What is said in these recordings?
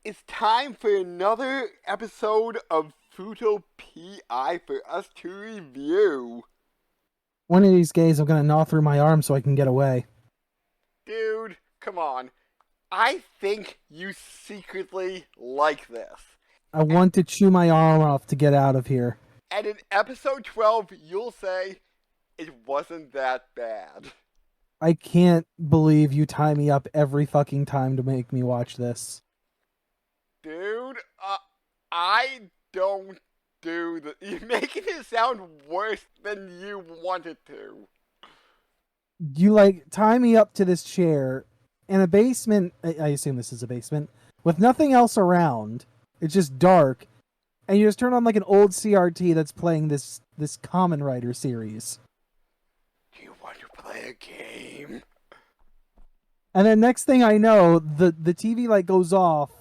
It's time for another episode of Fuuto PI for us to review. One of these days, I'm gonna gnaw through my arm so I can get away. Dude, come on. I think you secretly like this. I want to chew my arm off to get out of here. And in episode 12, you'll say, it wasn't that bad. I can't believe you tie me up every fucking time to make me watch this. Dude, I don't do the. You're making it sound worse than you want it to. You tie me up to this chair in a basement. I assume this is a basement with nothing else around. It's just dark, and you just turn on an old CRT that's playing this Kamen Rider series. Do you want to play a game? And then next thing I know, the TV light goes off.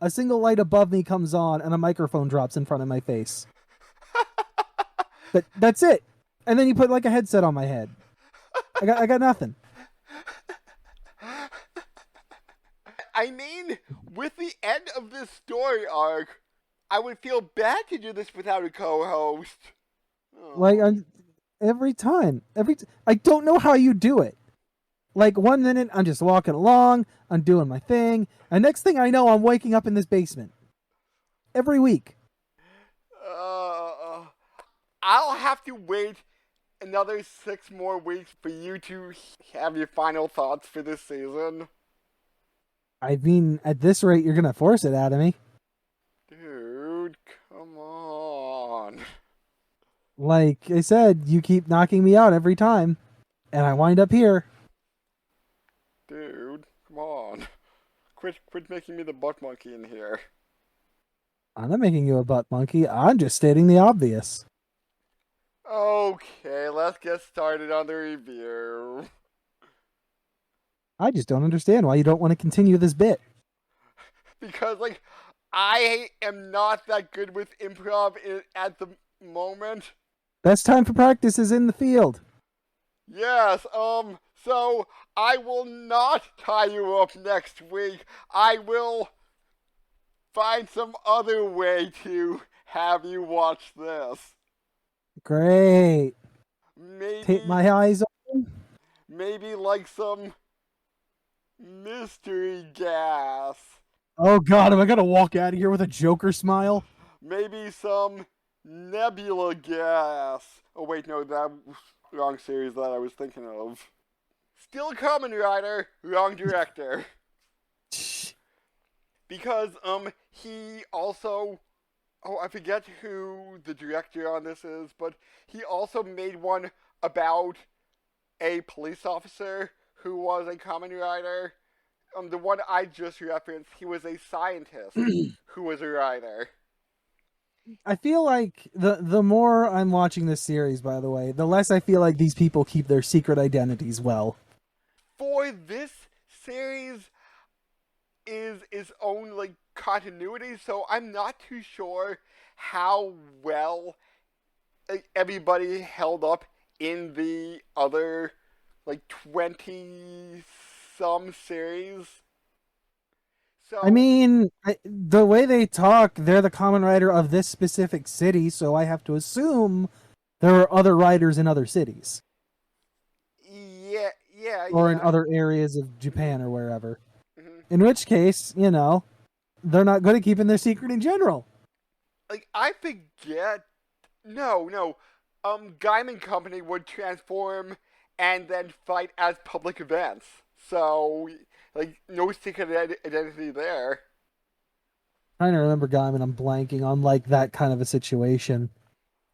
A single light above me comes on, and a microphone drops in front of my face. That's it. And then you put a headset on my head. I got nothing. I mean, with the end of this story arc, I would feel bad to do this without a co-host. Every time, I don't know how you do it. 1 minute I'm just walking along, I'm doing my thing, and next thing I know, I'm waking up in this basement. Every week. I'll have to wait another 6 more weeks for you to have your final thoughts for this season. I mean, at this rate, you're gonna force it out of me. Dude, come on. Like I said, you keep knocking me out every time, and I wind up here. Dude, come on. Quit making me the butt monkey in here. I'm not making you a butt monkey, I'm just stating the obvious. Okay, let's get started on the review. I just don't understand why you don't want to continue this bit. Because, I am not that good with improv at the moment. Best time for practice is in the field. Yes, so I will not tie you up next week. I will find some other way to have you watch this. Great. Maybe Take my eyes off. maybe some mystery gas. Oh god, am I gonna walk out of here with a Joker smile? Maybe some nebula gas. Oh wait, no, that was the wrong series that I was thinking of. Still Kamen Rider, wrong director. Because, he also... Oh, I forget who the director on this is, but he also made one about a police officer who was a Kamen Rider. The one I just referenced, he was a scientist who was a writer. I feel like the more I'm watching this series, by the way, the less I feel like these people keep their secret identities well. For this series is its own continuity, so I'm not too sure how well everybody held up in the other 20 some series. So I mean, the way they talk, they're the Kamen Rider of this specific city, so I have to assume there are other riders in other cities. Or in other areas of Japan or wherever. Mm-hmm. In which case, they're not good at keeping their secret in general. I forget. No. Gaiman Company would transform and then fight as public events. So, no secret identity there. Trying to remember Gaiman, I'm blanking on that kind of a situation.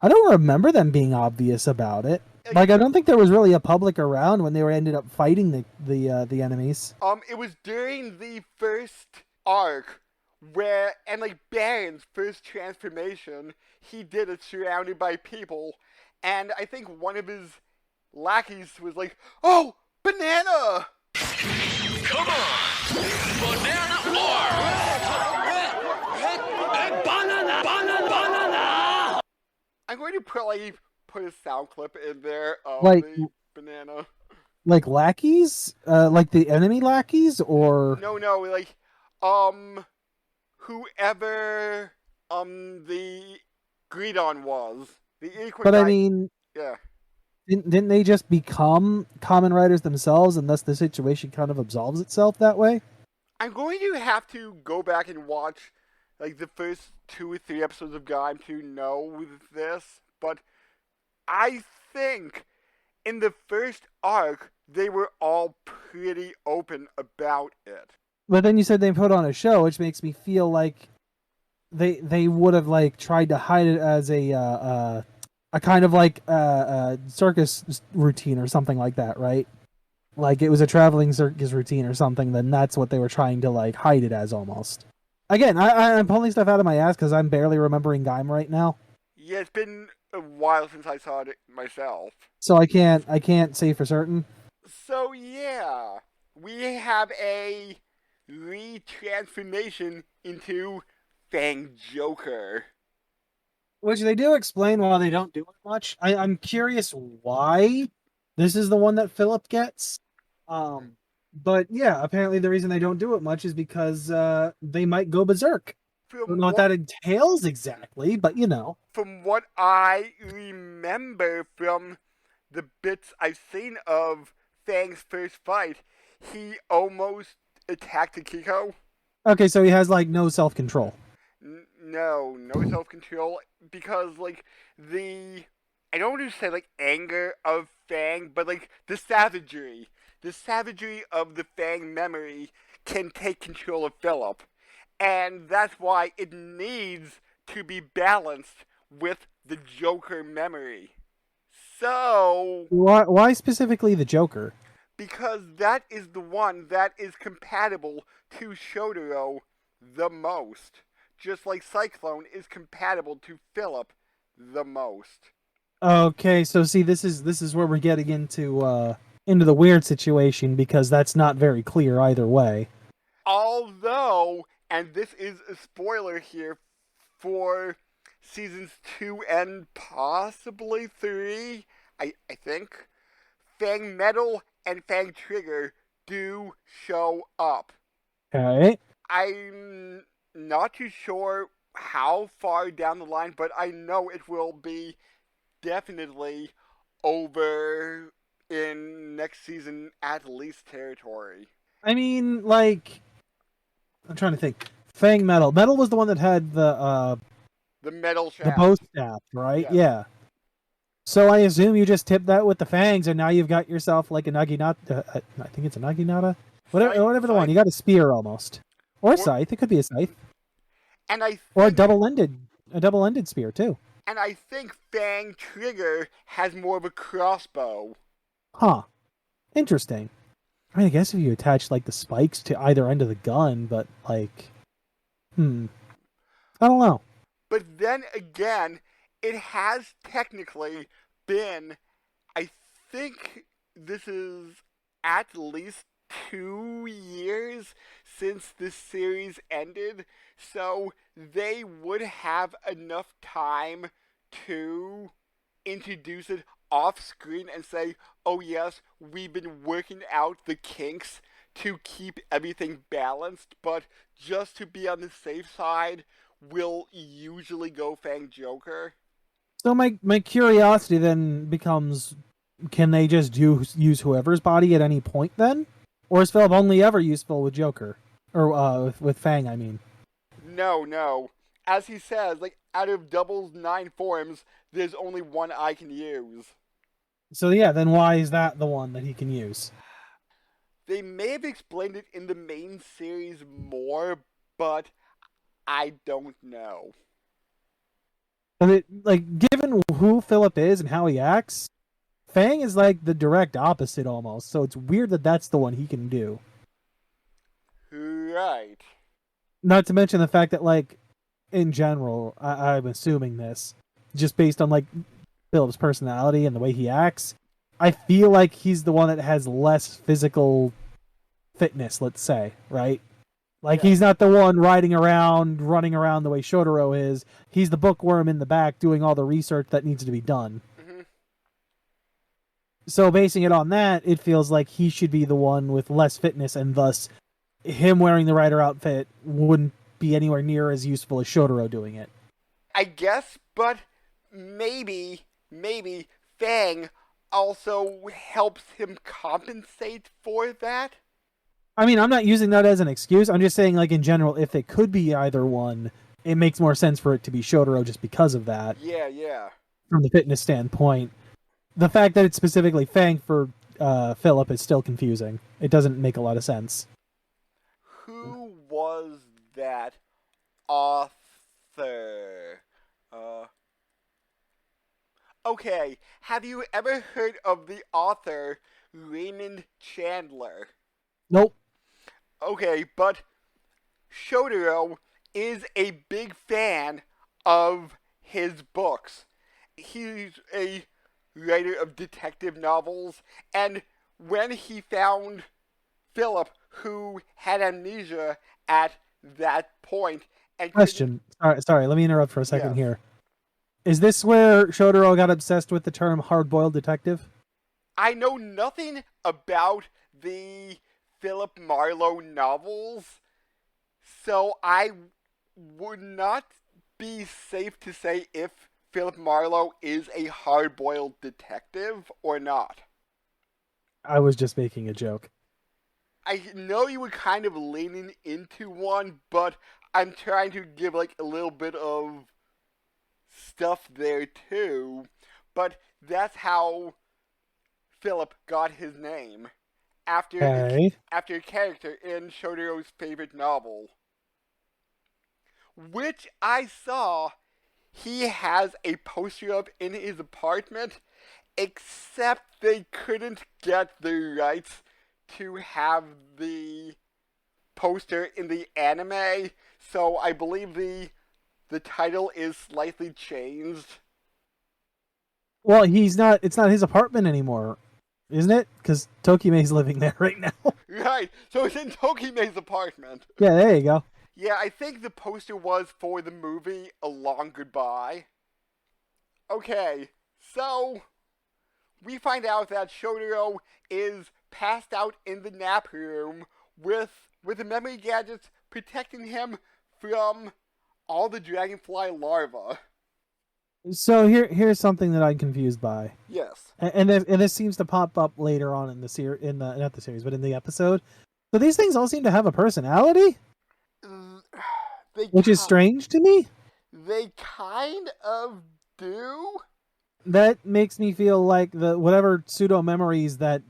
I don't remember them being obvious about it. I don't think there was really a public around when they ended up fighting the enemies. It was during the first arc where, and Baron's first transformation, he did it surrounded by people, and I think one of his lackeys was like, "Oh, banana!" Come on! Banana or banana! I'm going to put a sound clip in there of the banana. Like lackeys? Like the enemy lackeys, or No, whoever the Greedon was. The Equine But I guy. mean, Yeah. didn't they just become common riders themselves, and thus the situation kind of absolves itself that way? I'm going to have to go back and watch like the first 2 or 3 episodes of Gaim to know this, but I think in the first arc they were all pretty open about it. But then you said they put on a show, which makes me feel like they would have like tried to hide it as a kind of like circus routine or something like that, right? Like it was a traveling circus routine or something. Then that's what they were trying to like hide it as almost. Again, I'm pulling stuff out of my ass because I'm barely remembering Gaim right now, Yeah, it's been a while since I saw it myself. so I can't say for certain. So yeah, we have a retransformation into FangJoker. Which they do explain why they don't do it much. I'm curious why this is the one that Philip gets. But yeah, apparently the reason they don't do it much is because they might go berserk. I don't From know what that entails exactly, but you know. from what I remember from the bits I've seen of Fang's first fight, he almost attacked Akiko. Okay, so he has like no self-control. No self-control, because like I don't want to say like anger of Fang, but like the savagery of the Fang memory can take control of Philip, and that's why it needs to be balanced with the Joker memory. So, Why specifically the Joker? because that is the one that is compatible to Shotaro the most. Just like Cyclone is compatible to Philip the most. Okay, so see, this is where we're getting into the weird situation because that's not very clear either way. Although, and this is a spoiler here for seasons 2 and possibly 3, I think, Fang Metal and Fang Trigger do show up. Okay. I'm not too sure how far down the line, but I know it will be definitely over in next season at least territory. I mean, like, I'm trying to think. Fang Metal. Metal was the one that had the metal the shaft. bow staff, right? Yes. Yeah. So I assume you just tip that with the fangs, and now you've got yourself like a Naginata. I think it's a Naginata. Whatever the one. You got a spear almost, or a scythe. It could be a scythe, And I think, or a double-ended spear too. And I think Fang Trigger has more of a crossbow. Huh. Interesting. I mean, I guess if you attach like the spikes to either end of the gun, but like, I don't know. But then again, it has technically been, I think this is at least 2 years since this series ended, so they would have enough time to introduce it off screen and say, oh yes, we've been working out the kinks to keep everything balanced, but just to be on the safe side, we'll usually go FangJoker. So my curiosity then becomes, can they just use whoever's body at any point then? Or is Philip only ever useful with Joker? Or with Fang, I mean. No. As he says, like, out of Double's 9 forms, there's only one I can use. So yeah, then why is that the one that he can use? They may have explained it in the main series more, but I don't know. And given who Philip is and how he acts, Fang is like the direct opposite almost. So it's weird that that's the one he can do. Right. Not to mention the fact that, like, in general, I'm assuming this, just based on, like, Philip's personality and the way he acts, I feel like he's the one that has less physical fitness, let's say, right? Like, Yeah. he's not the one running around the way Shotaro is. He's the bookworm in the back doing all the research that needs to be done. Mm-hmm. So basing it on that, it feels like he should be the one with less fitness, and thus him wearing the Rider outfit wouldn't be anywhere near as useful as Shotaro doing it. I guess, but maybe Fang also helps him compensate for that. I mean, I'm not using that as an excuse. I'm just saying, like, in general, if it could be either one, it makes more sense for it to be Shotaro just because of that. Yeah. From the fitness standpoint. The fact that it's specifically Fang for Philip is still confusing. It doesn't make a lot of sense. Who was that author? Okay, have you ever heard of the author Raymond Chandler? Nope. Okay, but Shotaro is a big fan of his books. He's a writer of detective novels, and when he found Philip, who had amnesia at that point, and Question. Sorry, let me interrupt for a second Yes. here. Is this where Shotaro got obsessed with the term hard-boiled detective? I know nothing about the Philip Marlowe novels, so I would not be safe to say if Philip Marlowe is a hard-boiled detective or not. I was just making a joke. I know you were kind of leaning into one, but I'm trying to give like a little bit of stuff there too. But that's how Philip got his name after Okay. after a character in Shotaro's favorite novel, which I saw he has a poster up in his apartment, except they couldn't get the rights to have the poster in the anime, so I believe the title is slightly changed. Well, it's not his apartment anymore, isn't it? Because Tokime's living there right now. Right, so it's in Tokime's apartment. Yeah, there you go. Yeah, I think the poster was for the movie A Long Goodbye. Okay, so we find out that Shotaro is passed out in the nap room with the memory gadgets protecting him from all the dragonfly larvae. So here's something that I'm confused by, Yes. and this seems to pop up later on in not the series, but in the episode. So these things all seem to have a personality, which is strange to me. They kind of do. That makes me feel like the whatever pseudo memories that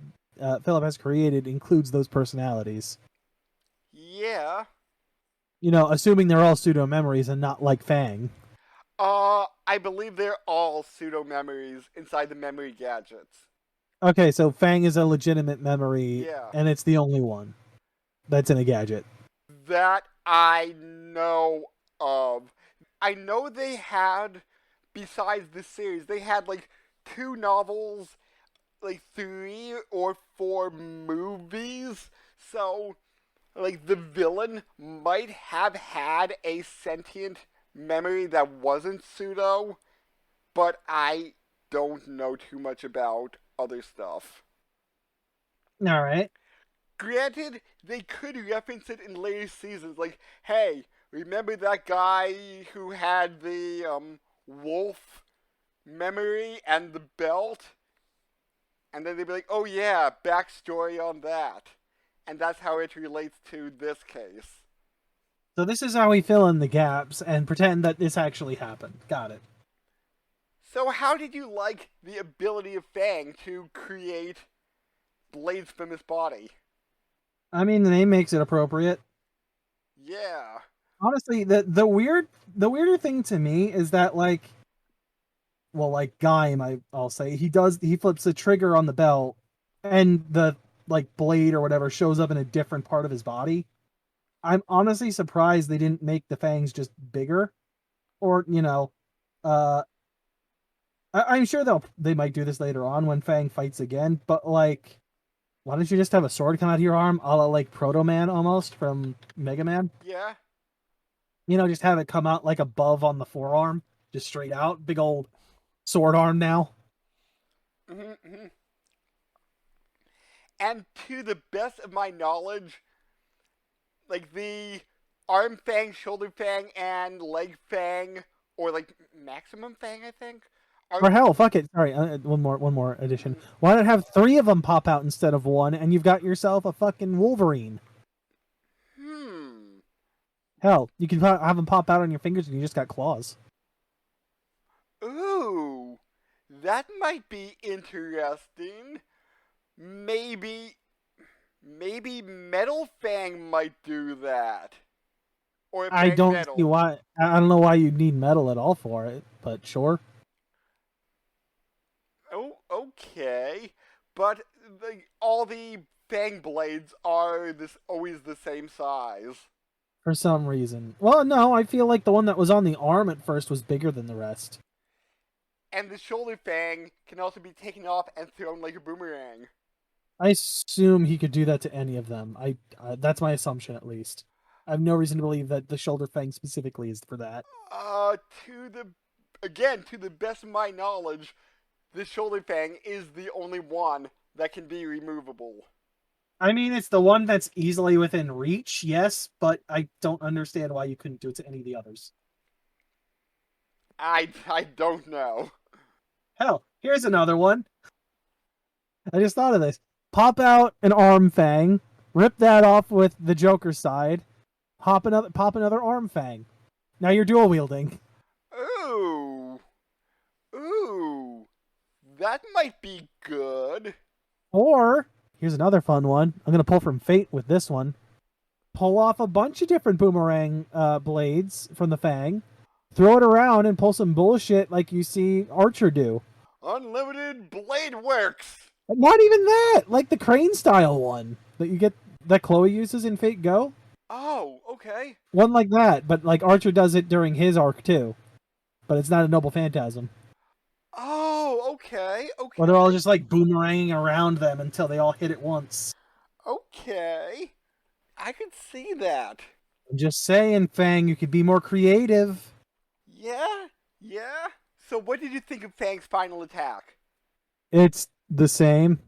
Philip has created includes those personalities. Yeah. You know, assuming they're all pseudo memories and not like Fang. I believe they're all pseudo memories inside the memory gadgets. Okay, so Fang is a legitimate memory, Yeah. and it's the only one that's in a gadget. That I know of. I know they had, besides this series, they had like 2 novels, like 3 or 4 movies. So, like, the villain might have had a sentient memory that wasn't pseudo, but I don't know too much about other stuff. All right. Granted, they could reference it in later seasons, like, hey, remember that guy who had the wolf memory and the belt? And then they'd be like, oh yeah, backstory on that. And that's how it relates to this case. So this is how we fill in the gaps and pretend that this actually happened. Got it. So how did you like the ability of Fang to create blades from his body? I mean, the name makes it appropriate. Yeah. Honestly, the weirder thing to me is that like Gaim, I'll say he flips the trigger on the belt and the like blade or whatever shows up in a different part of his body. I'm honestly surprised they didn't make the fangs just bigger, or I'm sure they might do this later on when Fang fights again. But like, why don't you just have a sword come out of your arm, a la like Proto Man almost from Mega Man? Yeah. You know, just have it come out like above on the forearm, just straight out, big old sword arm now. Mm-hmm. And to the best of my knowledge, like the arm fang, shoulder fang, and leg fang, or like maximum fang, I think. Or hell, fuck it. Sorry, one more addition. Why not have 3 of them pop out instead of 1, and you've got yourself a fucking Wolverine? Hell, you can have them pop out on your fingers, and you just got claws. Ooh, that might be interesting. Maybe Metal Fang might do that. Or I Fang don't Metal. see why. I don't know why you'd need metal at all for it, but sure. Oh, okay. But all the Fang blades are always the same size. For some reason. Well, no, I feel like the one that was on the arm at first was bigger than the rest. And the shoulder fang can also be taken off and thrown like a boomerang. I assume he could do that to any of them. That's my assumption, at least. I have no reason to believe that the shoulder fang specifically is for that. To the best of my knowledge, the shoulder fang is the only one that can be removable. I mean, it's the one that's easily within reach, yes, but I don't understand why you couldn't do it to any of the others. I don't know. Hell, here's another one. I just thought of this. Pop out an arm fang, rip that off with the Joker side, pop another arm fang. Now you're dual wielding. Ooh, that might be good. Or here's another fun one. I'm gonna pull from Fate with this one. Pull off a bunch of different boomerang blades from the fang, throw it around, and pull some bullshit like you see Archer do. Unlimited blade works. Not even that, like the crane style one that Chloe uses in Fate Go. Oh, okay. One like that, but like Archer does it during his arc too. But it's not a Noble Phantasm. Oh, okay. Where they're all just like boomeranging around them until they all hit at once. Okay. I could see that. I'm just saying, Fang, you could be more creative. Yeah. So what did you think of Fang's final attack? It's the same.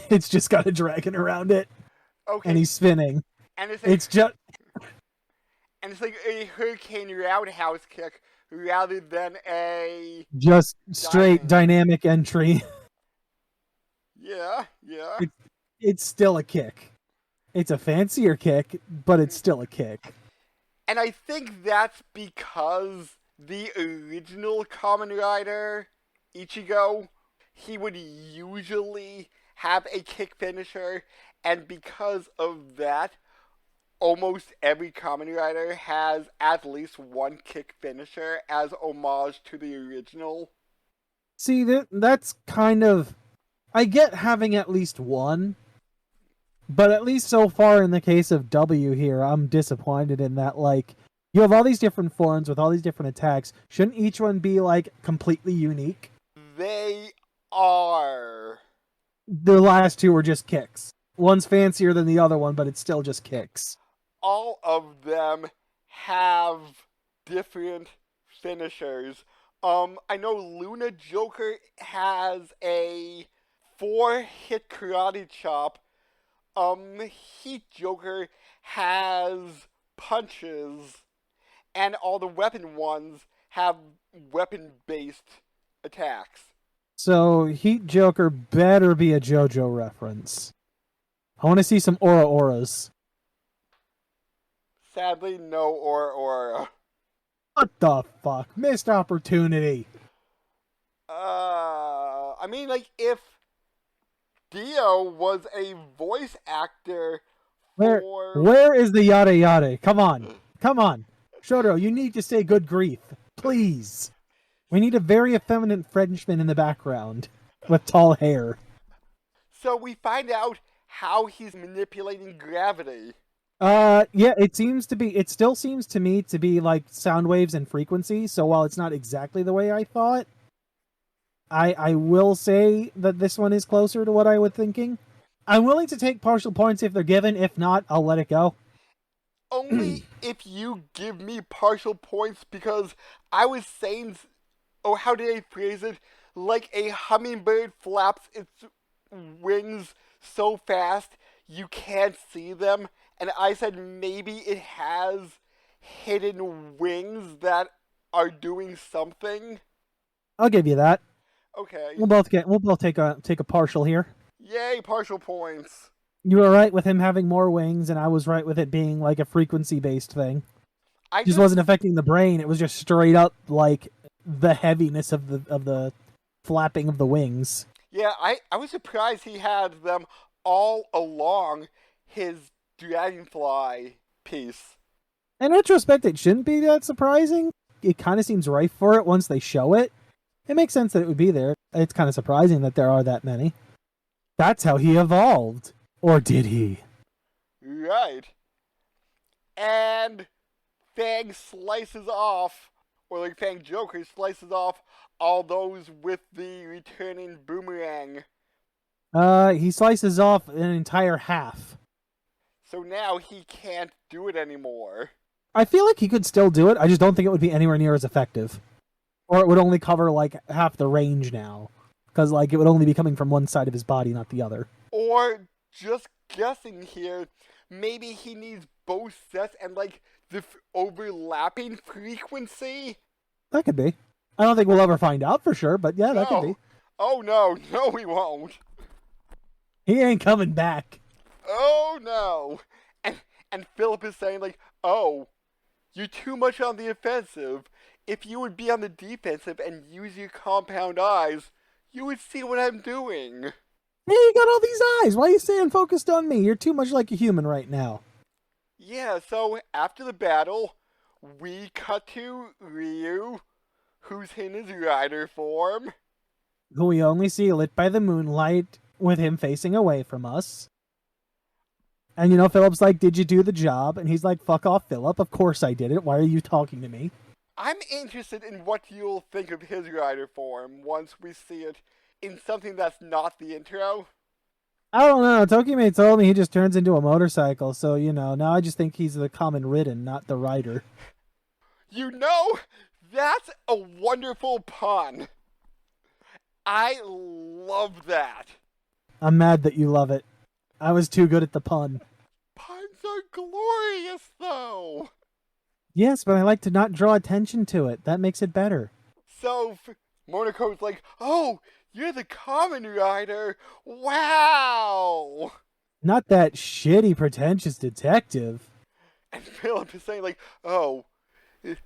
It's just got a dragon around it. Okay. And he's spinning. And it's like, And it's like a hurricane roundhouse kick rather than a just straight dynamic entry. Yeah. It's still a kick. It's a fancier kick, but it's still a kick. And I think that's because the original Kamen Rider, Ichigo, he would usually have a kick finisher, and because of that, almost every Kamen Rider has at least one kick finisher as homage to the original. See, that's kind of... I get having at least one, but at least so far in the case of W here, I'm disappointed in that, like, you have all these different forms with all these different attacks. Shouldn't each one be, like, completely unique? They are. The last two were just kicks. One's fancier than the other one, but it's still just kicks. All of them have different finishers. I know Luna Joker has a 4-hit karate chop. Heat Joker has punches, and all the weapon ones have weapon-based attacks. So, Heat Joker better be a JoJo reference. I want to see some auras. Sadly, no aura. What the fuck? Missed opportunity. I mean, like, if Dio was a voice actor for... Where is the yada yada? Come on. Shotaro, you need to say good grief. Please. We need a very effeminate Frenchman in the background with tall hair. So we find out how he's manipulating gravity. Yeah, it still seems to me to be like sound waves and frequency, so while it's not exactly the way I thought, I will say that this one is closer to what I was thinking. I'm willing to take partial points if they're given. If not, I'll let it go. Only if you give me partial points, because I was saying, how did I phrase it? Like a hummingbird flaps its wings so fast you can't see them. And I said maybe it has hidden wings that are doing something. I'll give you that. Okay. We'll both take a partial here. Yay, partial points. You were right with him having more wings, and I was right with it being like a frequency-based thing. I It just wasn't affecting the brain. It was just straight up like the heaviness of the flapping of the wings. Yeah, I was surprised he had them all along his dragonfly piece. In retrospect, it shouldn't be that surprising. It kind of seems rife for it once they show it. It makes sense that it would be there. It's kind of surprising that there are that many. That's how he evolved. Or did he? Right. And Fang slices off, or like FangJoker slices off all those with the returning boomerang. He slices off an entire half. So now he can't do it anymore. I feel like he could still do it. I just don't think it would be anywhere near as effective. Or it would only cover like half the range now. Because like it would only be coming from one side of his body, not the other. Or, just guessing here, maybe he needs both sets and like the overlapping frequency? That could be. I don't think we'll ever find out for sure, but yeah, that could be. Oh no, we won't. He ain't coming back. Oh no. And Philip is saying like, oh, you're too much on the offensive. If you would be on the defensive and use your compound eyes, you would see what I'm doing. Hey, you got all these eyes. Why are you staying focused on me? You're too much like a human right now. Yeah, so after the battle, we cut to Ryu, who's in his rider form. Who we only see lit by the moonlight with him facing away from us. And you know, Philip's like, did you do the job? And he's like, fuck off, Philip. Of course I did it. Why are you talking to me? I'm interested in what you'll think of his rider form once we see it in something that's not the intro. I don't know. Tokime told me he just turns into a motorcycle, so, you know, now I just think he's the common ridden, not the rider. You know, that's a wonderful pun. I love that. I'm mad that you love it. I was too good at the pun. Puns are glorious, though. Yes, but I like to not draw attention to it. That makes it better. So, Monaco's like, oh, you're the common rider. Wow. Not that shitty, pretentious detective. And Philip is saying like, oh,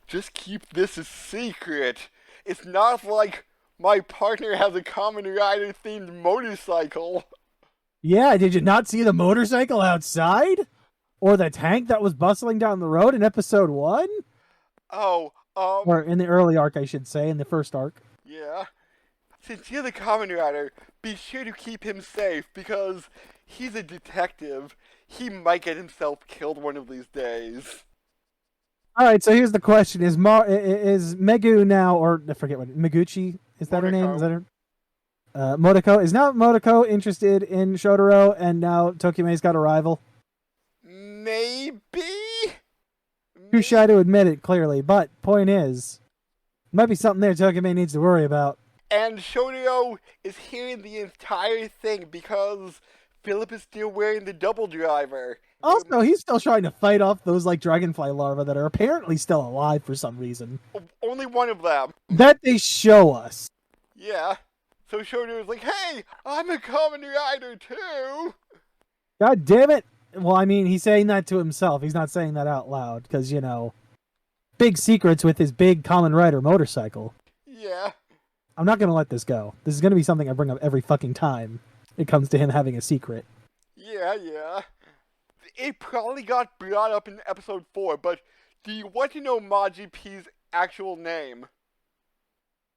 just keep this a secret. It's not like my partner has a common rider themed motorcycle. Yeah, did you not see the motorcycle outside? Or the tank that was bustling down the road in episode 1? Oh, Or in the early arc, I should say, in the first arc. Yeah. Since you're the common rider, be sure to keep him safe, because he's a detective. He might get himself killed one of these days. Alright, so here's the question. Is Megu now, or I forget what, Meguchi? Is that her name? Is that her? Motoko. Is now Motoko interested in Shotaro, and now Tokime's got a rival? Maybe? Too shy to admit it, clearly, but point is, might be something there Tokime needs to worry about. And Shotaro is hearing the entire thing because Philip is still wearing the double driver. Also, he's still trying to fight off those, like, dragonfly larvae that are apparently still alive for some reason. Only one of them. That they show us. Yeah. So Shotaro's like, hey, I'm a common rider too. God damn it. Well, I mean, he's saying that to himself. He's not saying that out loud, because, you know, big secrets with his big common rider motorcycle. Yeah. I'm not going to let this go. This is going to be something I bring up every fucking time it comes to him having a secret. Yeah. It probably got brought up in episode 4, but do you want to know Maji P's actual name?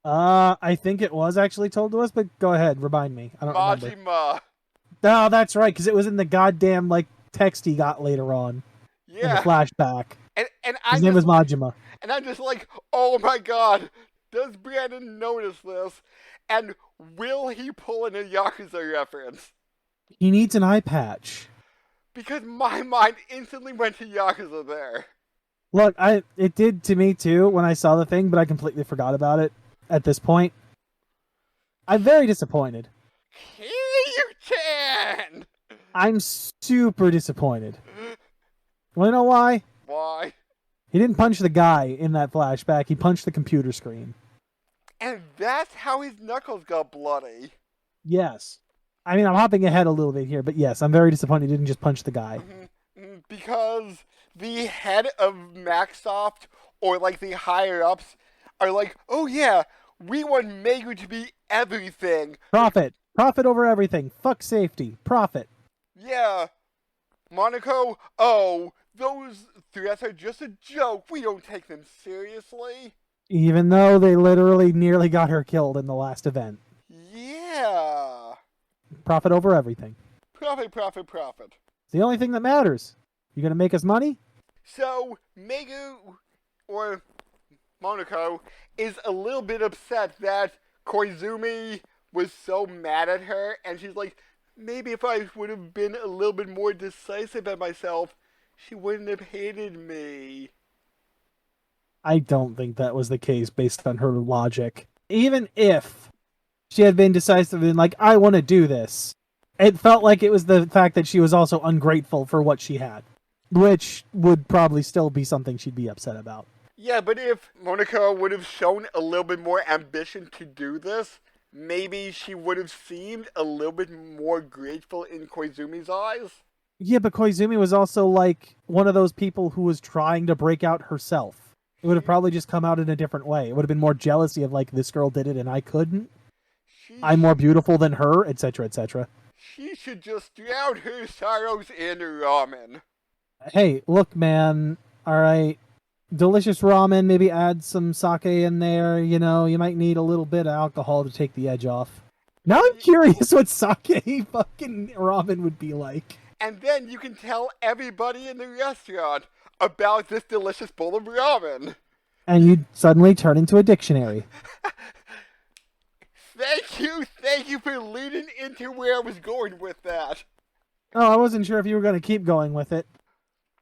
I think it was actually told to us, but go ahead, remind me. I don't remember. Majima. Oh, that's right, because it was in the goddamn, like, text he got later on. Yeah. In the flashback. And his name was Majima. And I'm just like, oh my god, does Brandon notice this? And will he pull in a Yakuza reference? He needs an eye patch. Because my mind instantly went to Yakuza there. Look, it did to me too when I saw the thing, but I completely forgot about it at this point. I'm very disappointed. Kiryu-chan! I'm super disappointed. Want to know why? Why? He didn't punch the guy in that flashback. He punched the computer screen. And that's how his knuckles got bloody. Yes. I mean, I'm hopping ahead a little bit here, but yes, I'm very disappointed he didn't just punch the guy. Because the head of Maxsoft, or like the higher-ups, are like, oh yeah, we want Megu to be everything. Profit. Profit over everything. Fuck safety. Profit. Yeah. Monaco, oh, those threats are just a joke. We don't take them seriously. Even though they literally nearly got her killed in the last event. Yeah. Profit over everything. Profit, profit, profit. It's the only thing that matters. You gonna make us money? So, Megu, or Monaco, is a little bit upset that Koizumi was so mad at her, and she's like, maybe if I would have been a little bit more decisive at myself, she wouldn't have hated me. I don't think that was the case based on her logic. Even if she had been decisive and like, I want to do this, it felt like it was the fact that she was also ungrateful for what she had, which would probably still be something she'd be upset about. Yeah, but if Monaco would have shown a little bit more ambition to do this, maybe she would have seemed a little bit more grateful in Koizumi's eyes. Yeah, but Koizumi was also like one of those people who was trying to break out herself. It would have probably just come out in a different way. It would have been more jealousy of like, this girl did it and I couldn't. I'm more beautiful than her, etc., etc. She should just drown her sorrows in ramen. Hey, look, man. All right. Delicious ramen, maybe add some sake in there. You know, you might need a little bit of alcohol to take the edge off. Now I'm curious what sake fucking ramen would be like. And then you can tell everybody in the restaurant about this delicious bowl of ramen. And you'd suddenly turn into a dictionary. Thank you for leading into where I was going with that. Oh, I wasn't sure if you were going to keep going with it.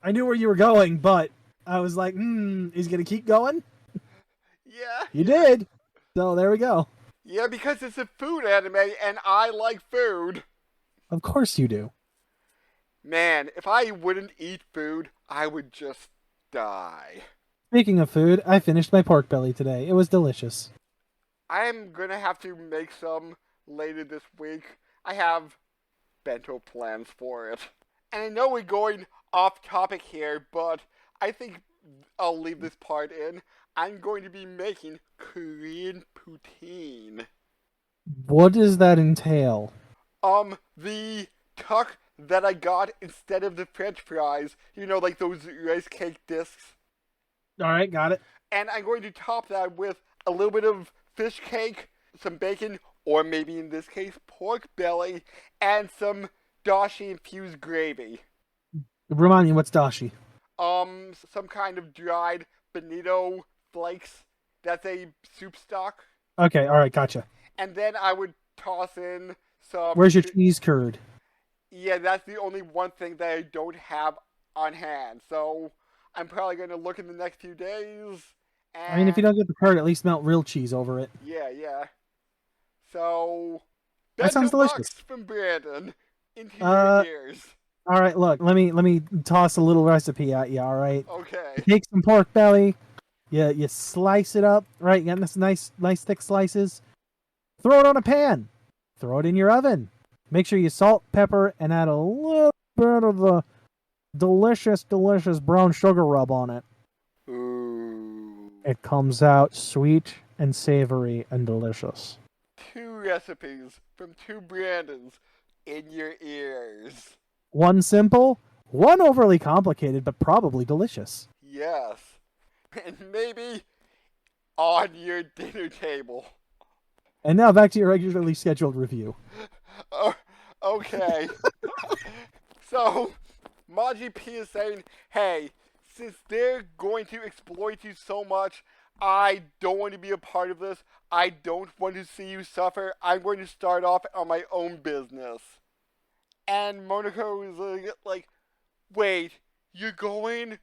I knew where you were going, but I was like, is he going to keep going? Yeah. You did. So there we go. Yeah, because it's a food anime and I like food. Of course you do. Man, if I wouldn't eat food, I would just die. Speaking of food, I finished my pork belly today. It was delicious. I'm gonna have to make some later this week. I have bento plans for it. And I know we're going off topic here, but I think I'll leave this part in. I'm going to be making Korean poutine. What does that entail? The tuck that I got instead of the French fries. You know, like those rice cake discs. Alright, got it. And I'm going to top that with a little bit of fish cake, some bacon, or maybe in this case, pork belly, and some dashi-infused gravy. Remind me, what's dashi? Some kind of dried bonito flakes. That's a soup stock. Okay, alright, gotcha. And then I would toss in some... Where's your cheese curd? Yeah, that's the only one thing that I don't have on hand. So I'm probably going to look in the next few days. And... I mean, if you don't get the curd, at least melt real cheese over it. Yeah. So... That sounds delicious. From Brandon into your ears. Alright, look, let me toss a little recipe at you, alright? Okay. Take some pork belly, you slice it up, right? You got this nice thick slices. Throw it on a pan. Throw it in your oven. Make sure you salt, pepper, and add a little bit of the delicious brown sugar rub on it. Ooh. It comes out sweet and savory and delicious. 2 recipes from 2 Brandons in your ears. One simple, one overly complicated, but probably delicious. Yes. And maybe on your dinner table. And now back to your regularly scheduled review. Okay. So, Maji P is saying, hey, since they're going to exploit you so much, I don't want to be a part of this. I don't want to see you suffer. I'm going to start off on my own business. And Monaco is like, wait, you're going?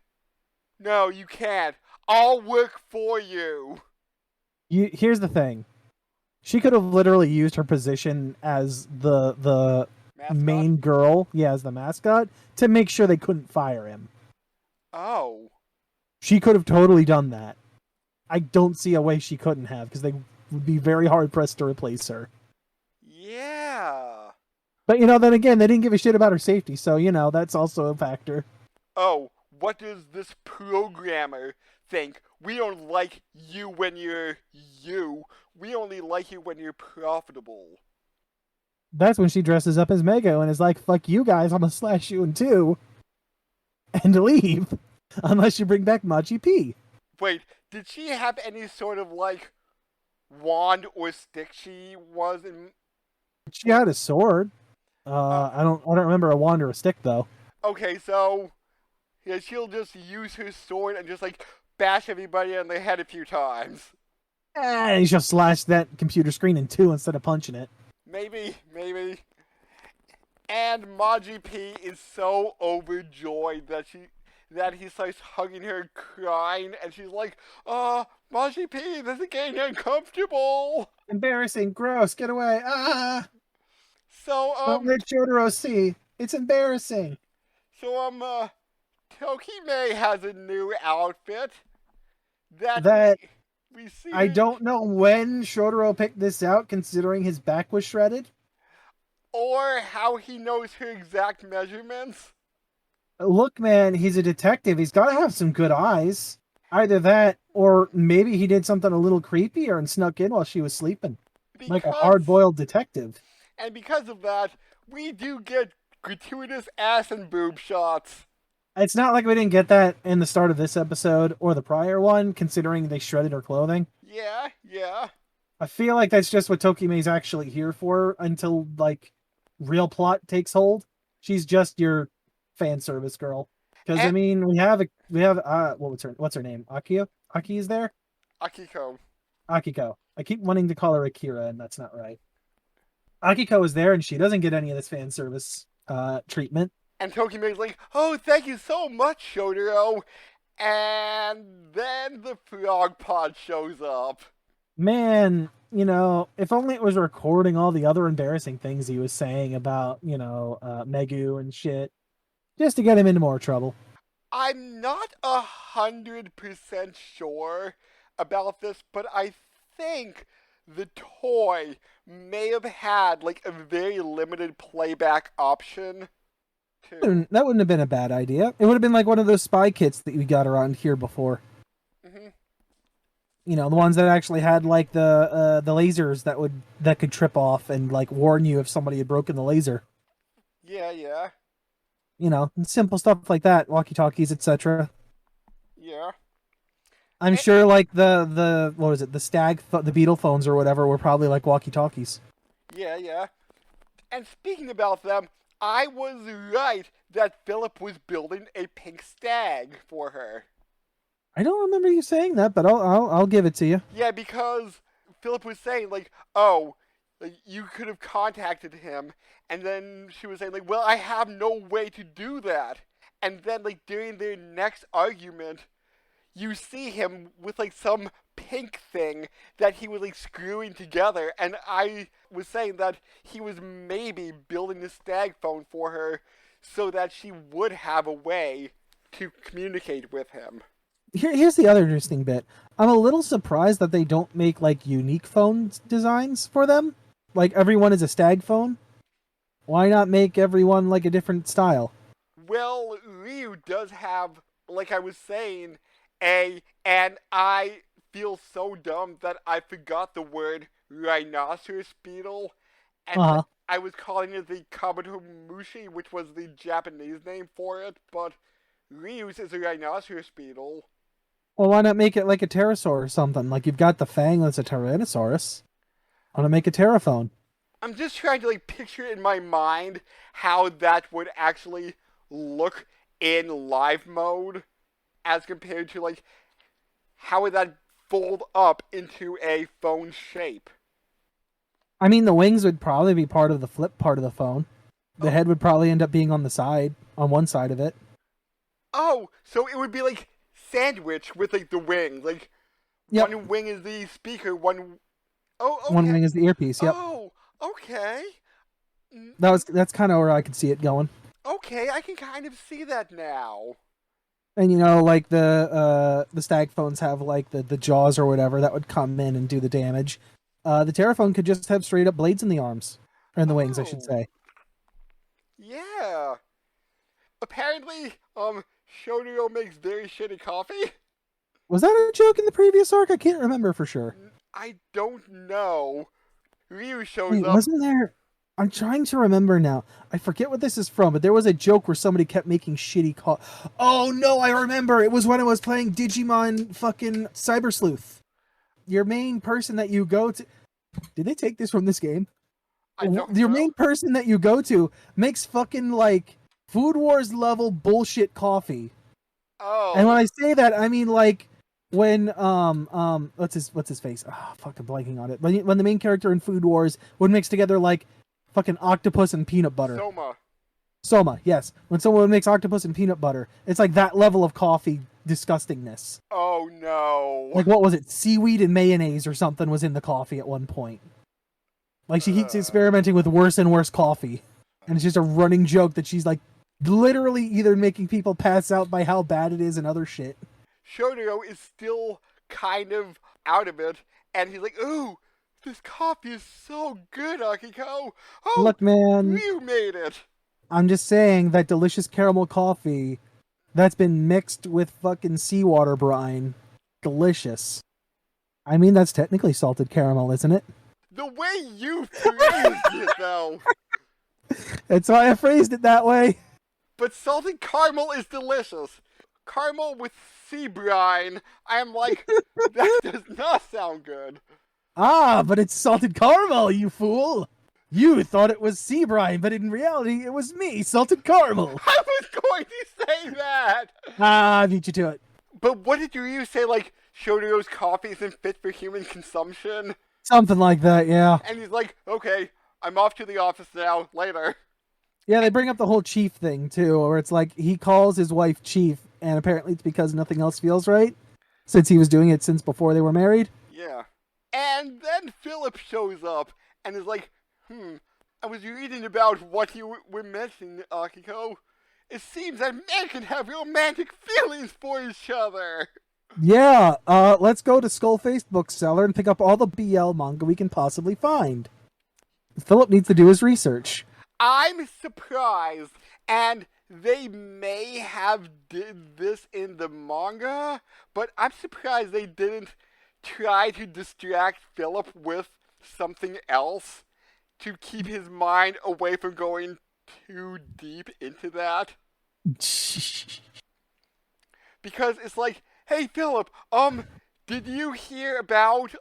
No, you can't. I'll work for you. Here's the thing. She could have literally used her position as the main girl, as the mascot, to make sure they couldn't fire him. Oh. She could have totally done that. I don't see a way she couldn't have, because they would be very hard pressed to replace her. Yeah. But then again, they didn't give a shit about her safety, so that's also a factor. Oh, what does this programmer think? We don't like you when you're you. We only like you when you're profitable. That's when she dresses up as Mego and is like, "Fuck you guys, I'm gonna slash you in two," and leave, unless you bring back Machi P. Wait, did she have any sort of like wand or stick she was in? She had a sword. I don't remember a wand or a stick though. Okay, so yeah, she'll just use her sword and just like bash everybody on the head a few times. And she'll slash that computer screen in two instead of punching it. Maybe. And Maji P is so overjoyed that he starts hugging her, crying, and she's like, Maji P, this is getting uncomfortable. Embarrassing, gross, get away. So, don't let Jotaro see. It's embarrassing. So, Tokime has a new outfit that we see. I don't know when Shotaro picked this out, considering his back was shredded. Or how he knows her exact measurements. Look, man, he's a detective. He's got to have some good eyes. Either that, or maybe he did something a little creepier and snuck in while she was sleeping. Like a hard-boiled detective. And because of that, we do get gratuitous ass and boob shots. It's not like we didn't get that in the start of this episode or the prior one, considering they shredded her clothing. Yeah. I feel like that's just what Tokime's actually here for until, like, real plot takes hold. She's just your fan service girl. Because, I mean, we have what's her name? Akio? Aki is there? Akiko. I keep wanting to call her Akira, and that's not right. Akiko is there, and she doesn't get any of this fan service treatment. And Tokime's like, oh, thank you so much, Shotaro. And then the frog pod shows up. Man, if only it was recording all the other embarrassing things he was saying about, Megu and shit. Just to get him into more trouble. I'm not 100% sure about this, but I think the toy may have had, like, a very limited playback option. That wouldn't have been a bad idea. It would have been like one of those spy kits that we got around here before. Mm-hmm. The ones that actually had like the lasers that could trip off and like warn you if somebody had broken the laser. Yeah. Simple stuff like that, walkie-talkies, etc. Yeah. I'm sure like the what was it, the Beetle phones or whatever were probably like walkie-talkies. Yeah. And speaking about them, I was right that Philip was building a pink stag for her. I don't remember you saying that, but I'll give it to you. Yeah, because Philip was saying like, oh, like, you could have contacted him, and then she was saying like, well, I have no way to do that. And then like during their next argument, you see him with like some pink thing that he was like screwing together, and I was saying that he was maybe building the stag phone for her so that she would have a way to communicate with him. Here's the other interesting bit. I'm a little surprised that they don't make like unique phone designs for them. Like everyone is a stag phone. Why not make everyone like a different style? Well, Ryu does have, like I was saying, and I feel so dumb that I forgot the word rhinoceros beetle, and I was calling it the kabutomushi, which was the Japanese name for it, but Ryu's is a rhinoceros beetle. Well, why not make it like a pterosaur or something? Like you've got the Fang that's a Tyrannosaurus. I want to make a Terraphone. I'm just trying to like picture in my mind how that would actually look in live mode as compared to like how would that fold up into a phone shape. I mean, the wings would probably be part of the flip part of the phone. The head would probably end up being on one side of it. Oh, so it would be like sandwich with like the wings, like one wing is the speaker, one. Oh, okay. One wing is the earpiece. Yep. Oh, okay. That's kind of where I could see it going. Okay, I can kind of see that now. And like the stag phones have like the jaws or whatever that would come in and do the damage. The Terraphone could just have straight up blades in the arms. Or in the wings, I should Oh, say. yeah. Apparently, Shotaro makes very shitty coffee. Was that a joke in the previous arc? I can't remember for sure. I don't know. Ryu shows Wait, up. wasn't there... I'm trying to remember now. I forget what this is from, but there was a joke where somebody kept making shitty Oh no, I remember! It was when I was playing Digimon fucking Cyber Sleuth. Your main person that you go to... Did they take this from this game? I don't Your know. main person that you go to makes fucking like Food Wars level bullshit coffee. Oh. And when I say that, I mean like when what's his face? Ah, fucking blanking on it. When the main character in Food Wars would mix together like fucking octopus and peanut butter. Soma, yes. When someone makes octopus and peanut butter, it's like that level of coffee disgustingness. Oh no. Like what was it? Seaweed and mayonnaise or something was in the coffee at one point. Like she keeps experimenting with worse and worse coffee. And it's just a running joke that she's like literally either making people pass out by how bad it is and other shit. Shotaro is still kind of out of it, and he's like, ooh, this coffee is so good, Akiko. Oh, Look, man, you made it. I'm just saying that delicious caramel coffee that's been mixed with fucking seawater brine. Delicious. I mean, that's technically salted caramel, isn't it? The way you phrased it, though. That's why I phrased it that way. But salted caramel is delicious. Caramel with sea brine, I am like, that does not sound good. Ah, but it's salted caramel, you fool! You thought it was sea brine, but in reality, it was me, salted caramel. I was going to say that. Ah, I beat you to it. But what did you say, like, Shotaro's coffee isn't fit for human consumption? Something like that, yeah. And he's like, okay, I'm off to the office now, later. Yeah, they bring up the whole chief thing, too, where it's like, he calls his wife chief, and apparently it's because nothing else feels right, since he was doing it since before they were married. Yeah. And then Philip shows up, and is like, I was reading about what you were mentioning, Akiko. It seems that men can have romantic feelings for each other. Yeah, let's go to Skull-Faced Bookseller and pick up all the BL manga we can possibly find. Philip needs to do his research. I'm surprised, and they may have did this in the manga, but I'm surprised they didn't try to distract Philip with something else to keep his mind away from going too deep into that. Because it's like, hey Philip, did you hear about,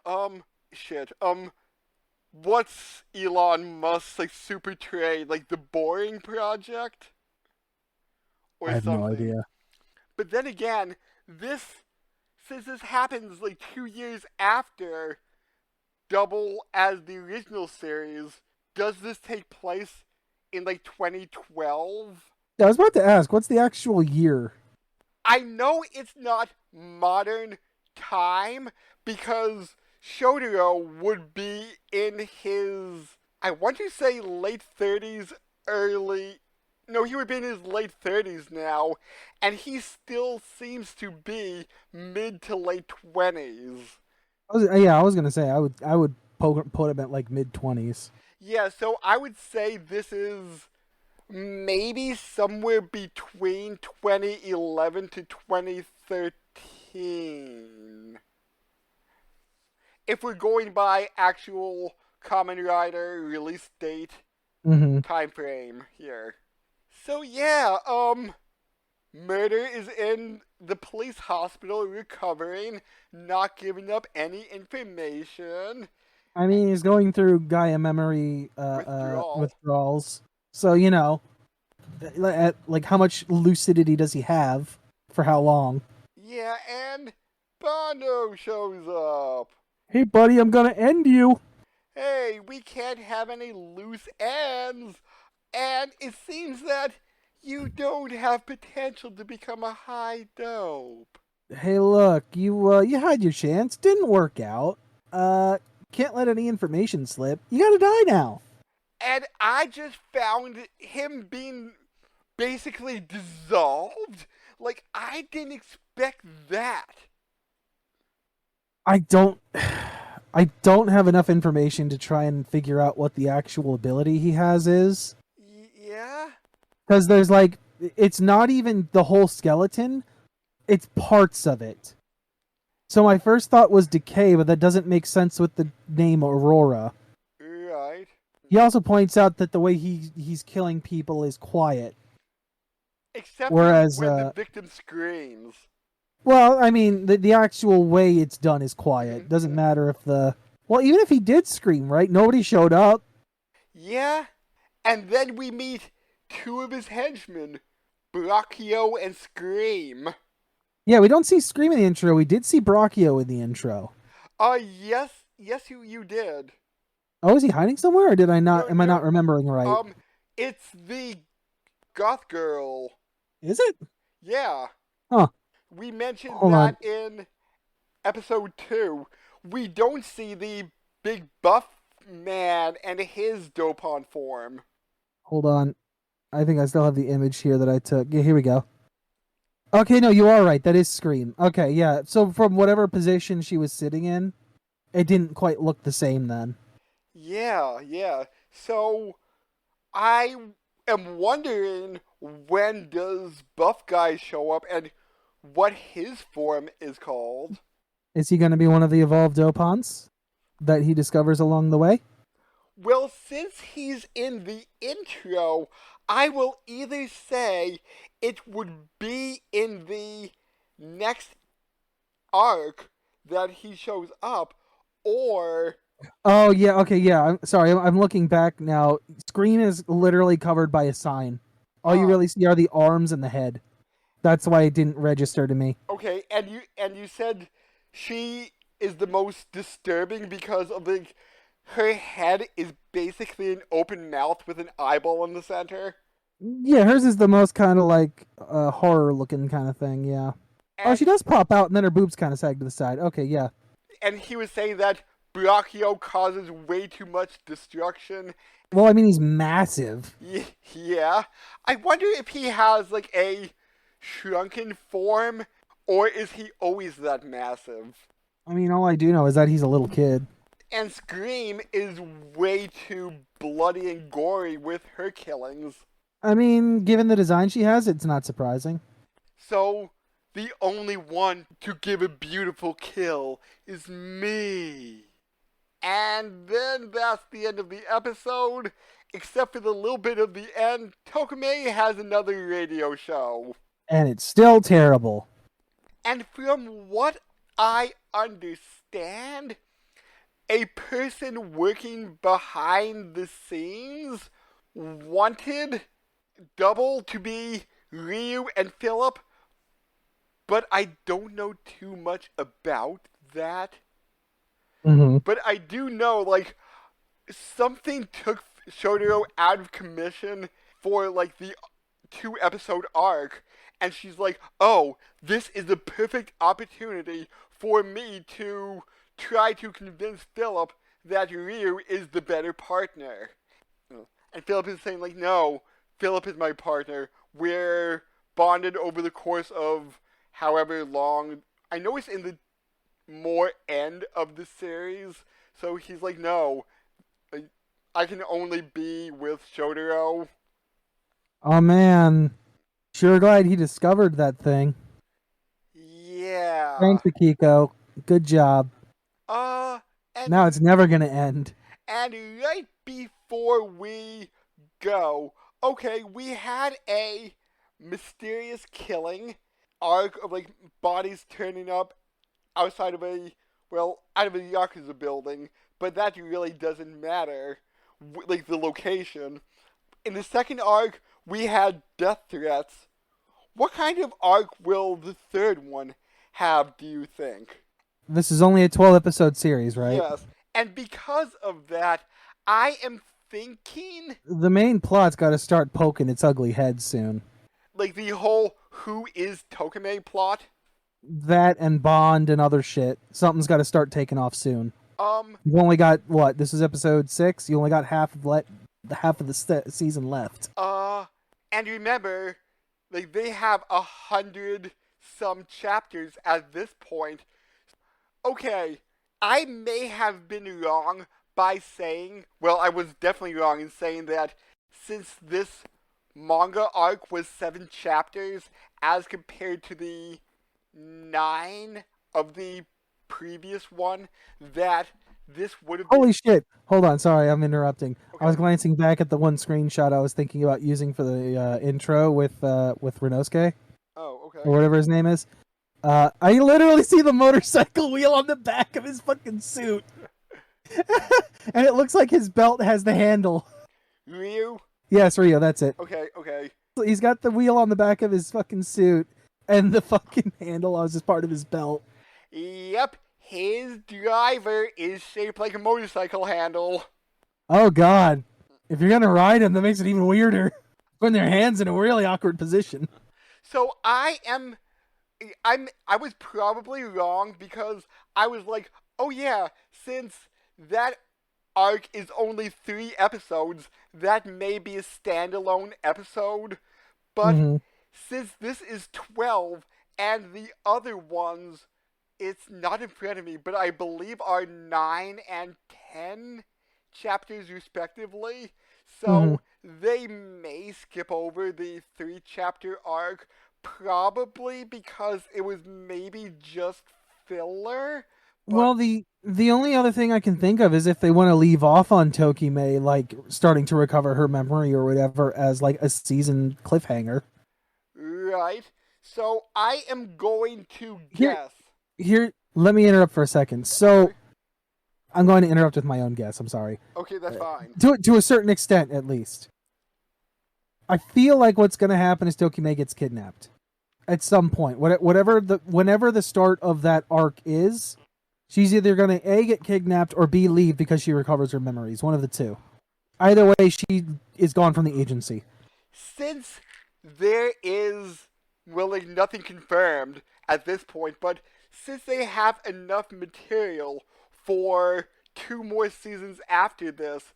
what's Elon Musk's, like, super trade, like, the Boring Project? Or I have something. no idea. But then again, since this happens, like, 2 years after Double as the original series, does this take place in, like, 2012? Yeah, I was about to ask, what's the actual year? I know it's not modern time, because Shotaro would be in his, I want to say late 30s, he would be in his late 30s now, and he still seems to be mid to late 20s. I was gonna say, I would put him at like mid-20s. Yeah, so I would say this is maybe somewhere between 2011 to 2013. If we're going by actual Kamen Rider release date time frame here. So yeah, Murder is in the police hospital recovering, not giving up any information. I mean, he's going through Gaia memory withdrawals. So, like how much lucidity does he have? For how long? Yeah, and Bondo shows up. Hey, buddy, I'm gonna end you. Hey, we can't have any loose ends. And it seems that you don't have potential to become a high dope. Hey, look, you had your chance. Didn't work out. Can't let any information slip. You gotta die now. And I just found him being basically dissolved. Like, I didn't expect that. I don't have enough information to try and figure out what the actual ability he has is. Yeah? Because there's like, it's not even the whole skeleton, it's parts of it. So my first thought was decay, but that doesn't make sense with the name Aurora. Right. He also points out that the way he's killing people is quiet. Except Whereas, when the victim screams. well, I mean, the actual way it's done is quiet. Doesn't matter if well, even if he did scream, right? Nobody showed up. Yeah? And then we meet two of his henchmen, Brachio and Scream. Yeah, we don't see Scream in the intro. We did see Brachio in the intro. Yes, you did. Oh, is he hiding somewhere, or did I not? No, Am I no, not remembering right? It's the goth girl. Is it? Yeah. Huh. We mentioned Hold that on. in episode 2. We don't see the big buff man and his Dopon form. Hold on. I think I still have the image here that I took. Yeah, here we go. Okay, no, you are right. That is Scream. Okay, yeah. So from whatever position she was sitting in, it didn't quite look the same then. Yeah. So, I am wondering, when does Buff Guy show up and what his form is called? Is he going to be one of the evolved Opons that he discovers along the way? Well, since he's in the intro, I will either say it would be in the next arc that he shows up, or... Oh, yeah, okay, yeah. I'm sorry, I'm looking back now. Scream is literally covered by a sign. All you really see are the arms and the head. That's why it didn't register to me. Okay, and you said she is the most disturbing because of her head is basically an open mouth with an eyeball in the center. Yeah, hers is the most kind of like horror-looking kind of thing, yeah. And, Oh, she does pop out, and then her boobs kind of sag to the side. Okay, yeah. And he was saying that Brachio causes way too much destruction. Well, I mean, he's massive. Yeah. I wonder if he has, like, a shrunken form, or is he always that massive? I mean, all I do know is that he's a little kid. And Scream is way too bloody and gory with her killings. I mean, given the design she has, it's not surprising. So, the only one to give a beautiful kill is me. And then that's the end of the episode. Except for the little bit of the end, Tokime has another radio show. And it's still terrible. And from what I understand, a person working behind the scenes wanted Double to be Ryu and Philip, but I don't know too much about that. Mm-hmm. But I do know, like, something took Shotaro out of commission for, like, the 2-episode arc, and she's like, oh, this is the perfect opportunity for me to try to convince Philip that Ryu is the better partner. And Philip is saying, like, no, Philip is my partner. We're bonded over the course of however long. I know it's in the more end of the series, so he's like, no, I can only be with Shotaro. Oh, man. Sure glad he discovered that thing. Yeah. Thanks, Akiko. Good job. And Now it's never going to end. And right before we go, okay, we had a mysterious killing arc of, like, bodies turning up outside of out of a Yakuza building, but that really doesn't matter, like, the location. In the second arc, we had death threats. What kind of arc will the third one have, do you think? This is only a 12-episode series, right? Yes, and because of that, I am thinking... The main plot's got to start poking its ugly head soon. Like the whole who is Tokime plot? That and Bond and other shit. Something's got to start taking off soon. You've only got, what, this is episode 6? You only got half of the season left. And remember, Like, they have 100 some chapters at this point. Okay, I may have been wrong by saying, well, I was definitely wrong in saying that since this manga arc was 7 chapters as compared to the 9 of the previous one, that this would have been... Holy shit! Hold on, sorry, I'm interrupting. Okay. I was glancing back at the one screenshot I was thinking about using for the intro with Renosuke, Oh, okay. or whatever his name is. I literally see the motorcycle wheel on the back of his fucking suit. And it looks like his belt has the handle. Ryu? Yes, Rio, that's it. Okay, okay. He's got the wheel on the back of his fucking suit, and the fucking handle is just part of his belt. Yep, his driver is shaped like a motorcycle handle. Oh god. If you're gonna ride him, that makes it even weirder. Putting their hands in a really awkward position. So I was probably wrong because I was like, oh yeah, since that arc is only 3 episodes, that may be a standalone episode. But since this is 12 and the other ones, it's not in front of me, but I believe are 9 and 10 chapters respectively. So they may skip over the 3 chapter arc, probably because it was maybe just filler. Well, the only other thing I can think of is if they want to leave off on Tokime, like starting to recover her memory or whatever, as like a season cliffhanger. Right. So I am going to guess. Here, let me interrupt for a second. So, I'm going to interrupt with my own guess. I'm sorry. Okay, that's fine. To a certain extent, at least. I feel like what's going to happen is Tokime gets kidnapped at some point. Whenever the start of that arc is, she's either going to A, get kidnapped, or B, leave because she recovers her memories. One of the two. Either way, she is gone from the agency. Since there is, well, like, nothing confirmed at this point, but since they have enough material for 2 more seasons after this,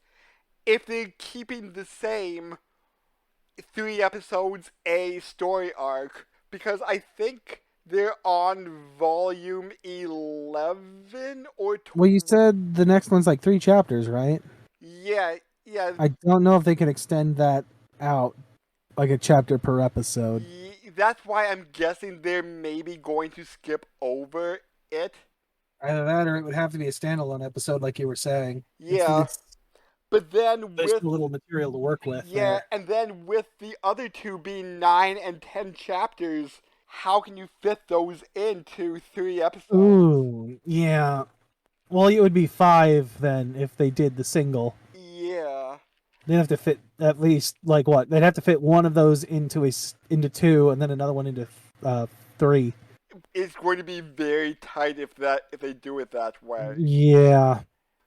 if they're keeping the same 3 episodes a story arc, because I think they're on volume 11 or 12. Well, you said the next one's like 3 chapters, right? Yeah. I don't know if they can extend that out like a chapter per episode. That's why I'm guessing they're maybe going to skip over it. Either that or it would have to be a standalone episode like you were saying. Yeah. But then There's with a little material to work with. Yeah, and then with the other 2 being 9 and 10 chapters, how can you fit those into 3 episodes? Ooh, yeah. Well, it would be 5 then if they did the single. Yeah. They'd have to fit at least like what? They'd have to fit one of those into 2, and then another one into 3. It's going to be very tight if they do it that way. Yeah.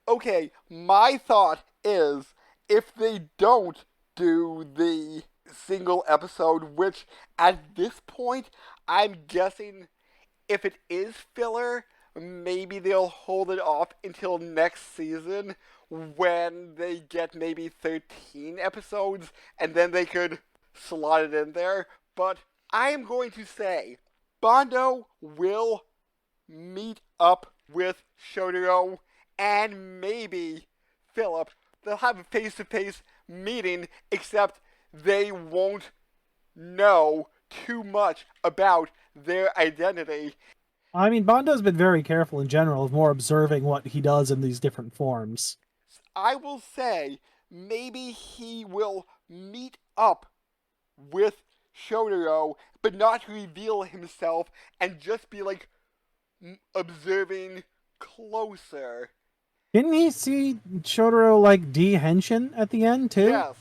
Okay, my thought is if they don't do the single episode, which at this point I'm guessing if it is filler, maybe they'll hold it off until next season when they get maybe 13 episodes and then they could slot it in there. But I am going to say Bondo will meet up with Shotaro and maybe Philip. They'll have a face-to-face meeting, except they won't know too much about their identity. I mean, Bondo's been very careful in general of more observing what he does in these different forms. I will say, maybe he will meet up with Shotaro, but not reveal himself, and just be, like, observing closer. Didn't he see Shotaro, like, de-henshin at the end, too? Yes.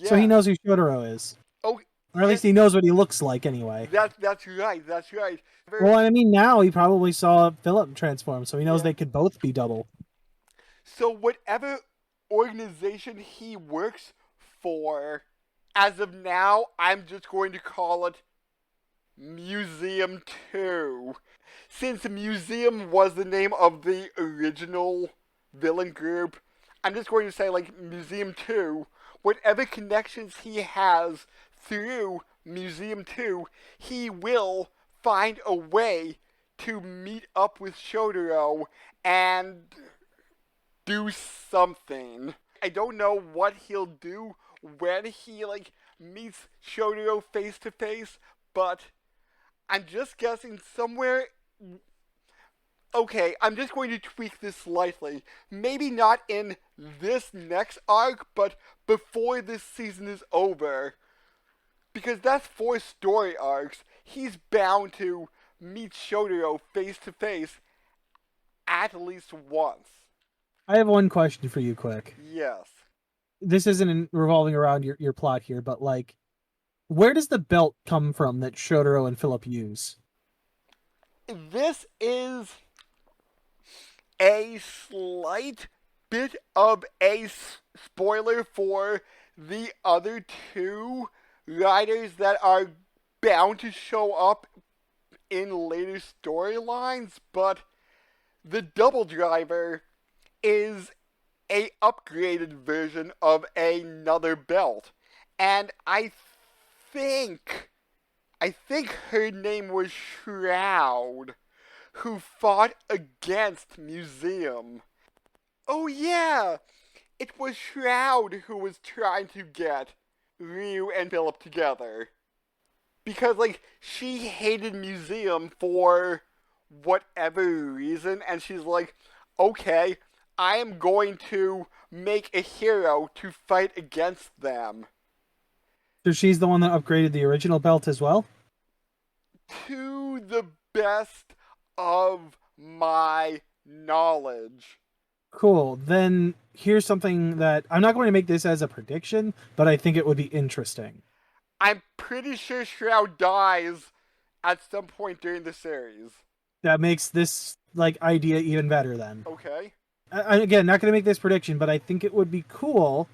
So he knows who Shotaro is. Oh, or at least he knows what he looks like, anyway. That's right. Well, I mean, now he probably saw Philip transform, so he knows they could both be double. So whatever organization he works for, as of now, I'm just going to call it Museum 2. Since Museum was the name of the original villain group, I'm just going to say, like, Museum 2, whatever connections he has through Museum 2, he will find a way to meet up with Shotaro and do something. I don't know what he'll do when he meets Shotaro face to face, but I'm just guessing somewhere. Okay, I'm just going to tweak this slightly. Maybe not in this next arc, but before this season is over. Because that's 4 story arcs. He's bound to meet Shotaro face to face at least once. I have one question for you, quick. Yes. This isn't revolving around your plot here, but where does the belt come from that Shotaro and Philip use? This is a slight bit of a spoiler for the other 2 riders that are bound to show up in later storylines, but the double driver is a upgraded version of another belt. And I think her name was Shroud, who fought against Museum. Oh yeah, it was Shroud who was trying to get Ryu and Philip together. Because, she hated Museum for whatever reason, and she's like, okay, I am going to make a hero to fight against them. So she's the one that upgraded the original belt as well? To the best of my knowledge. Cool. Then here's something that I'm not going to make this as a prediction, but I think it would be interesting. I'm pretty sure Shroud dies at some point during the series. That makes this idea even better then. Okay. Again, not going to make this prediction, but I think it would be cool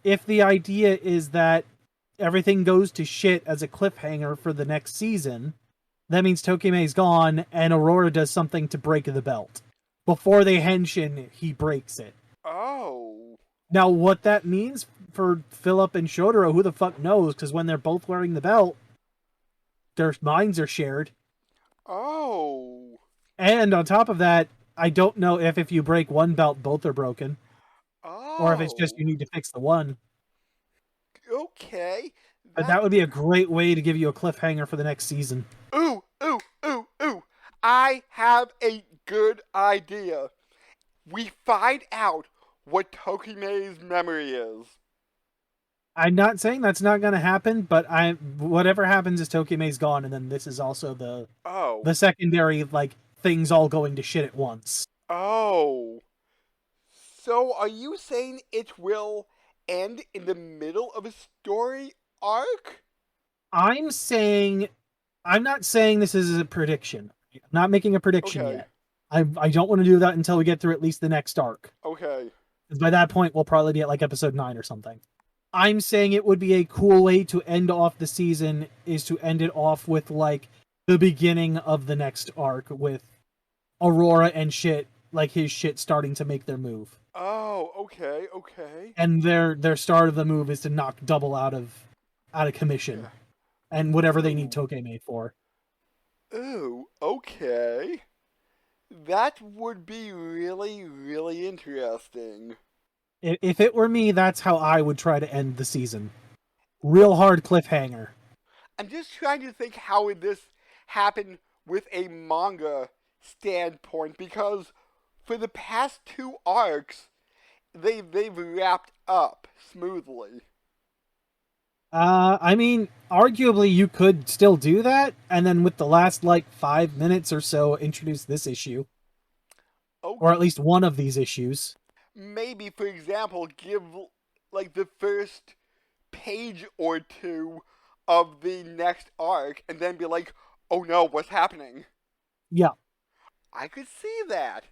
if the idea is that everything goes to shit as a cliffhanger for the next season. That means Tokimei's gone and Aurora does something to break the belt. Before they henshin, he breaks it. Oh. Now, what that means for Philip and Shotaro, who the fuck knows? Because when they're both wearing the belt, their minds are shared. Oh. And on top of that, I don't know if you break one belt, both are broken. Oh. Or if it's just you need to fix the one. Okay. But that would be a great way to give you a cliffhanger for the next season. Ooh. I have a good idea. We find out what Tokimei's memory is. I'm not saying that's not going to happen, but whatever happens is Tokimei's gone, and then this is also the secondary things all going to shit at once. Oh. So are you saying it will end in the middle of a story arc? I'm not saying this is a prediction. I'm not making a prediction yet. I don't want to do that until we get through at least the next arc. Okay. Because by that point, we'll probably be at episode 9 or something. I'm saying it would be a cool way to end off the season is to end it off with the beginning of the next arc with Aurora and his shit starting to make their move. Oh, okay. And their start of the move is to knock Double out of commission. Yeah. And whatever they need Tokimei for. Ooh, okay. That would be really, really interesting. If it were me, that's how I would try to end the season. Real hard cliffhanger. I'm just trying to think how would this happen with a manga standpoint, because for the past 2 arcs, they've wrapped up smoothly. Arguably you could still do that, and then with the last 5 minutes or so introduce this issue. Okay. Or at least one of these issues. Maybe, for example, give the first page or 2 of the next arc, and then be like, oh no, what's happening? Yeah. I could see that.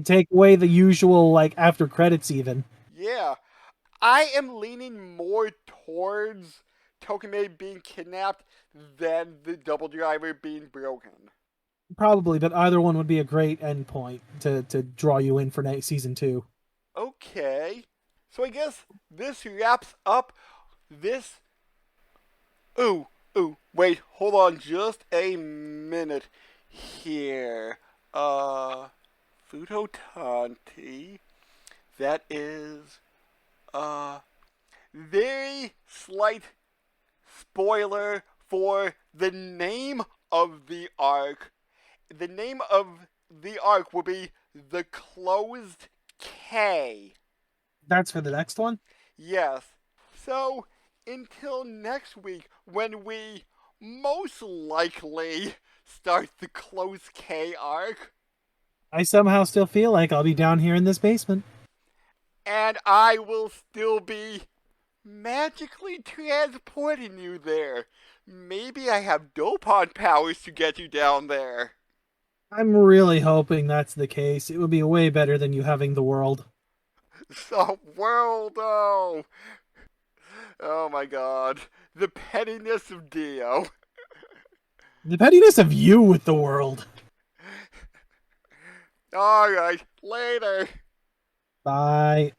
Take away the usual, after credits even. Yeah. I am leaning more towards Tokimei being kidnapped than the double driver being broken. Probably, but either one would be a great endpoint to draw you in for season 2. Okay. So I guess this wraps up this Ooh, wait, hold on just a minute here. Fuuto Tanti. That is, very slight spoiler for the name of the arc. The name of the arc will be The Closed K. That's for the next one? Yes. So, until next week, when we most likely start the Closed K arc, I somehow still feel like I'll be down here in this basement. and I will still be magically transporting you there. Maybe I have Dopon powers to get you down there. I'm really hoping that's the case. It would be way better than you having the world. The world, oh. Oh my god. The pettiness of Dio. The pettiness of you with the world. Alright, later. Bye.